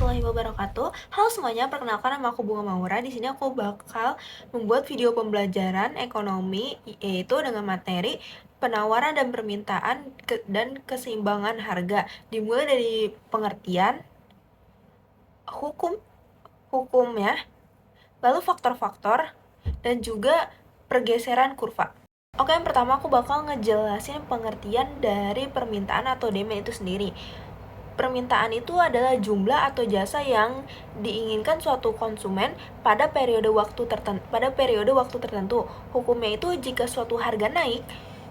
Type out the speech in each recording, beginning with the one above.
warahmatullahi wabarakatuh. Halo semuanya, perkenalkan nama aku Bunga Maura. Di sini aku bakal membuat video pembelajaran ekonomi yaitu dengan materi penawaran dan permintaan dan keseimbangan harga. Dimulai dari pengertian hukumnya, lalu faktor-faktor dan juga pergeseran kurva. Oke, yang pertama aku bakal ngejelasin pengertian dari permintaan atau demand itu sendiri. Permintaan itu adalah jumlah atau jasa yang diinginkan suatu konsumen pada periode waktu tertentu. Hukumnya itu jika suatu harga naik,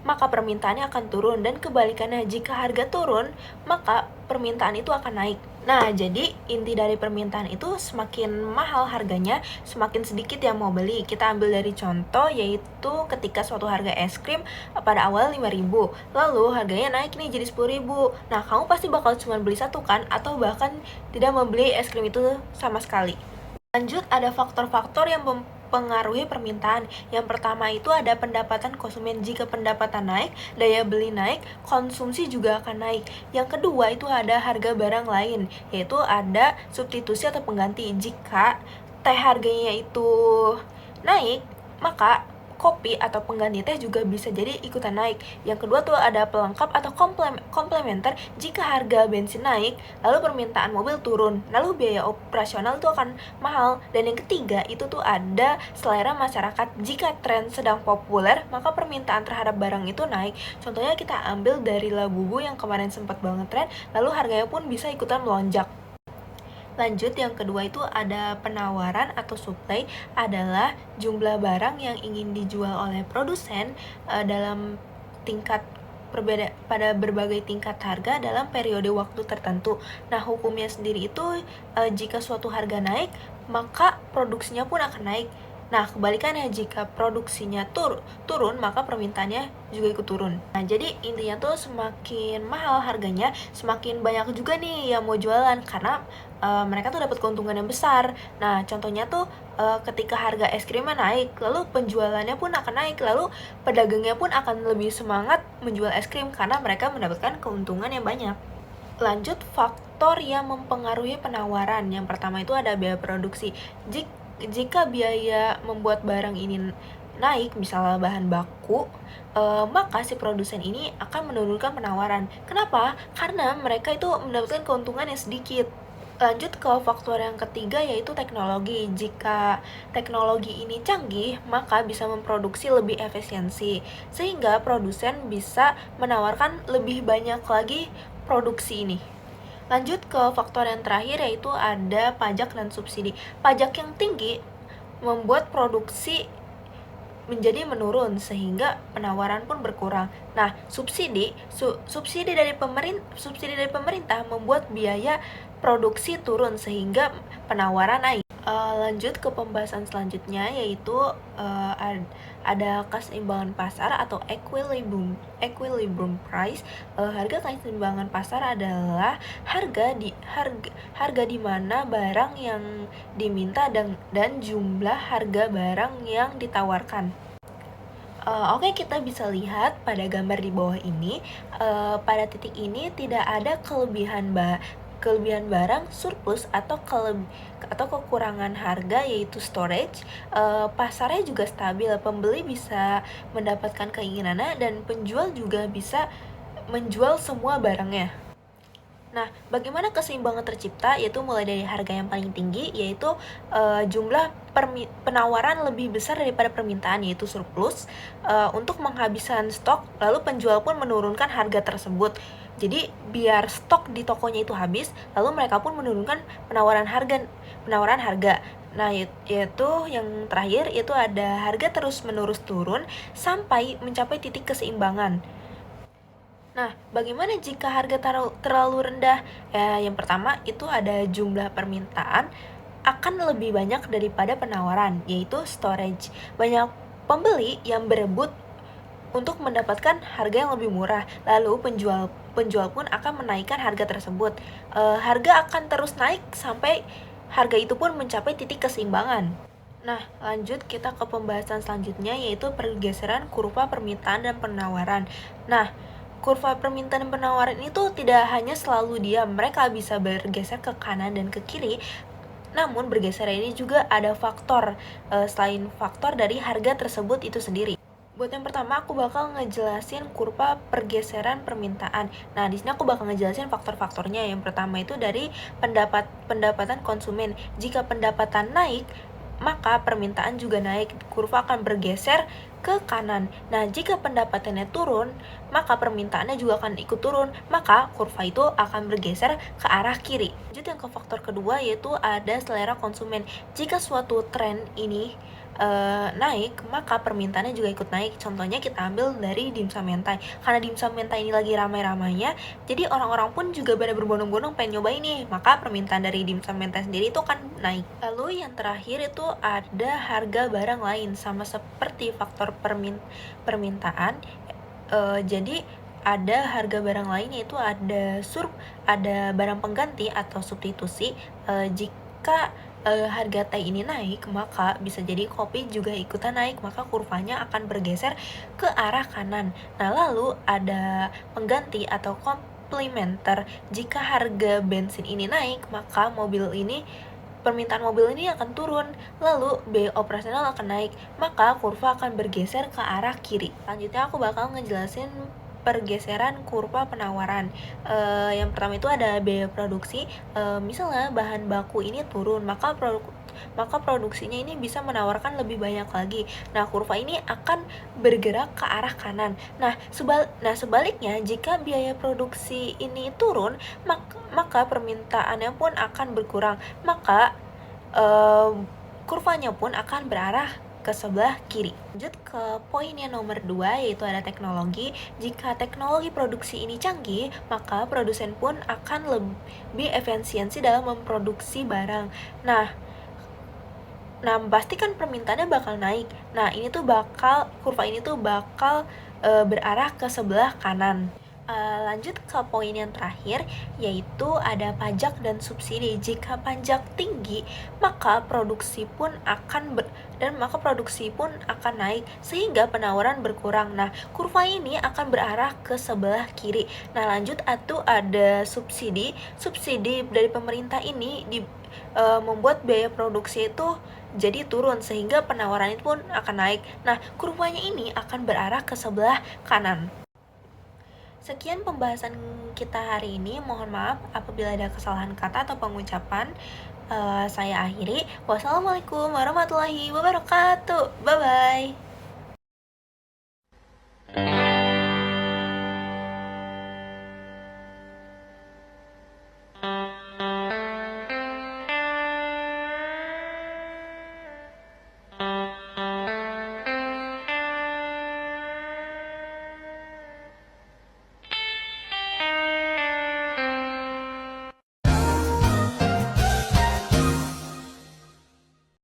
maka permintaannya akan turun, dan kebalikannya, jika harga turun, maka permintaan itu akan naik. Nah, jadi inti dari permintaan itu semakin mahal harganya, semakin sedikit yang mau beli. Kita ambil dari contoh, yaitu ketika suatu harga es krim pada awal 5.000, lalu harganya naik nih jadi 10.000. Nah, kamu pasti bakal cuma beli satu kan, atau bahkan tidak membeli es krim itu sama sekali. Lanjut, ada faktor-faktor yang mempengaruhi permintaan. Yang pertama itu ada pendapatan konsumen. Jika pendapatan naik, daya beli naik, konsumsi juga akan naik. Yang kedua itu ada harga barang lain, yaitu ada substitusi atau pengganti. Jika teh harganya itu naik, maka kopi atau pengganti teh juga bisa jadi ikutan naik. Yang kedua tuh ada pelengkap atau komplementer. Jika harga bensin naik, lalu permintaan mobil turun, lalu biaya operasional itu akan mahal. Dan yang ketiga itu tuh ada selera masyarakat. Jika tren sedang populer, maka permintaan terhadap barang itu naik. Contohnya kita ambil dari Labubu yang kemarin sempat banget tren, lalu harganya pun bisa ikutan melonjak. Lanjut, yang kedua itu ada penawaran atau supply, adalah jumlah barang yang ingin dijual oleh produsen dalam tingkat pada berbagai tingkat harga dalam periode waktu tertentu. Nah, hukumnya sendiri itu jika suatu harga naik, maka produksinya pun akan naik. Nah, kebalikannya, jika produksinya turun, maka permintaannya juga ikut turun. Nah, jadi intinya tuh semakin mahal harganya, semakin banyak juga nih yang mau jualan, karena mereka tuh dapat keuntungan yang besar. Nah, contohnya tuh ketika harga es krimnya naik, lalu penjualannya pun akan naik, lalu pedagangnya pun akan lebih semangat menjual es krim karena mereka mendapatkan keuntungan yang banyak. Lanjut, faktor yang mempengaruhi penawaran. Yang pertama itu ada biaya produksi. Jika biaya membuat barang ini naik, misalnya bahan baku, maka si produsen ini akan menurunkan penawaran. Kenapa? Karena mereka itu mendapatkan keuntungan yang sedikit. Lanjut ke faktor yang ketiga, yaitu teknologi. Jika teknologi ini canggih, maka bisa memproduksi lebih efisiensi, sehingga produsen bisa menawarkan lebih banyak lagi produksi ini. Lanjut ke faktor yang terakhir, yaitu ada pajak dan subsidi. Pajak yang tinggi membuat produksi menjadi menurun, sehingga penawaran pun berkurang. Nah, subsidi dari pemerintah membuat biaya produksi turun, sehingga penawaran naik. Lanjut ke pembahasan selanjutnya, yaitu ada keseimbangan pasar atau equilibrium price. Harga keseimbangan pasar adalah harga di mana barang yang diminta dan jumlah harga barang yang ditawarkan. Oke, kita bisa lihat pada gambar di bawah ini, pada titik ini tidak ada kelebihan barang surplus atau kekurangan harga, yaitu storage. Pasarnya juga stabil, pembeli bisa mendapatkan keinginannya dan penjual juga bisa menjual semua barangnya. Nah, bagaimana keseimbangan tercipta? Yaitu mulai dari harga yang paling tinggi, yaitu jumlah penawaran lebih besar daripada permintaan, yaitu surplus, untuk menghabiskan stok, lalu penjual pun menurunkan harga tersebut. Jadi biar stok di tokonya itu habis, lalu mereka pun menurunkan penawaran harga. Nah, yaitu yang terakhir, itu ada harga terus-menerus turun sampai mencapai titik keseimbangan. Nah, bagaimana jika harga terlalu rendah? Yang pertama itu ada jumlah permintaan akan lebih banyak daripada penawaran, yaitu storage. Banyak pembeli yang berebut untuk mendapatkan harga yang lebih murah, lalu penjual pun akan menaikkan harga tersebut. Harga akan terus naik sampai harga itu pun mencapai titik keseimbangan. Nah, lanjut kita ke pembahasan selanjutnya, yaitu pergeseran kurva permintaan dan penawaran. Nah, kurva permintaan dan penawaran itu tidak hanya selalu diam, mereka bisa bergeser ke kanan dan ke kiri. Namun bergeser ini juga ada faktor, selain faktor dari harga tersebut itu sendiri. Buat yang pertama, aku bakal ngejelasin kurva pergeseran permintaan. Nah, di sini aku bakal ngejelasin faktor-faktornya. Yang pertama itu dari pendapatan konsumen. Jika pendapatan naik, maka permintaan juga naik. Kurva akan bergeser ke kanan. Nah, jika pendapatannya turun, maka permintaannya juga akan ikut turun. Maka kurva itu akan bergeser ke arah kiri. Lanjut yang ke faktor kedua, yaitu ada selera konsumen. Jika suatu tren ini naik, maka permintaannya juga ikut naik. Contohnya kita ambil dari dimsum mentai. Karena dimsum mentai ini lagi ramai-ramainya, jadi orang-orang pun juga pada berbondong-bondong pengen nyobain nih, maka permintaan dari dimsum mentai sendiri itu kan naik. Lalu yang terakhir itu ada harga barang lain, sama seperti faktor permintaan. Jadi ada harga barang lain, yaitu ada barang pengganti atau substitusi. Jika harga teh ini naik, maka bisa jadi kopi juga ikutan naik, maka kurvanya akan bergeser ke arah kanan. Nah, lalu ada pengganti atau komplementer. Jika harga bensin ini naik, maka permintaan mobil ini akan turun, lalu biaya operasional akan naik, maka kurva akan bergeser ke arah kiri. Selanjutnya aku bakal ngejelasin pergeseran kurva penawaran. Yang pertama itu ada biaya produksi. Misalnya bahan baku ini turun, maka produksinya ini bisa menawarkan lebih banyak lagi. Nah, kurva ini akan bergerak ke arah kanan. Nah, sebaliknya jika biaya produksi ini turun, maka permintaannya pun akan berkurang. Maka kurvanya pun akan berarah ke sebelah kiri. Lanjut ke poin yang nomor 2, yaitu ada teknologi. Jika teknologi produksi ini canggih, maka produsen pun akan lebih efisiensi dalam memproduksi barang. Nah, pastikan permintaannya bakal naik. Nah, kurva ini tuh bakal berarah ke sebelah kanan. Lanjut ke poin yang terakhir, yaitu ada pajak dan subsidi. Jika pajak tinggi, maka produksi pun akan naik, sehingga penawaran berkurang. Nah, kurva ini akan berarah ke sebelah kiri. Nah, lanjut ada subsidi. Subsidi dari pemerintah ini membuat biaya produksi itu jadi turun, sehingga penawaran itu pun akan naik. Nah, kurvanya ini akan berarah ke sebelah kanan. Sekian pembahasan kita hari ini. Mohon maaf apabila ada kesalahan kata atau pengucapan. Saya akhiri. Wassalamualaikum warahmatullahi wabarakatuh. Bye-bye.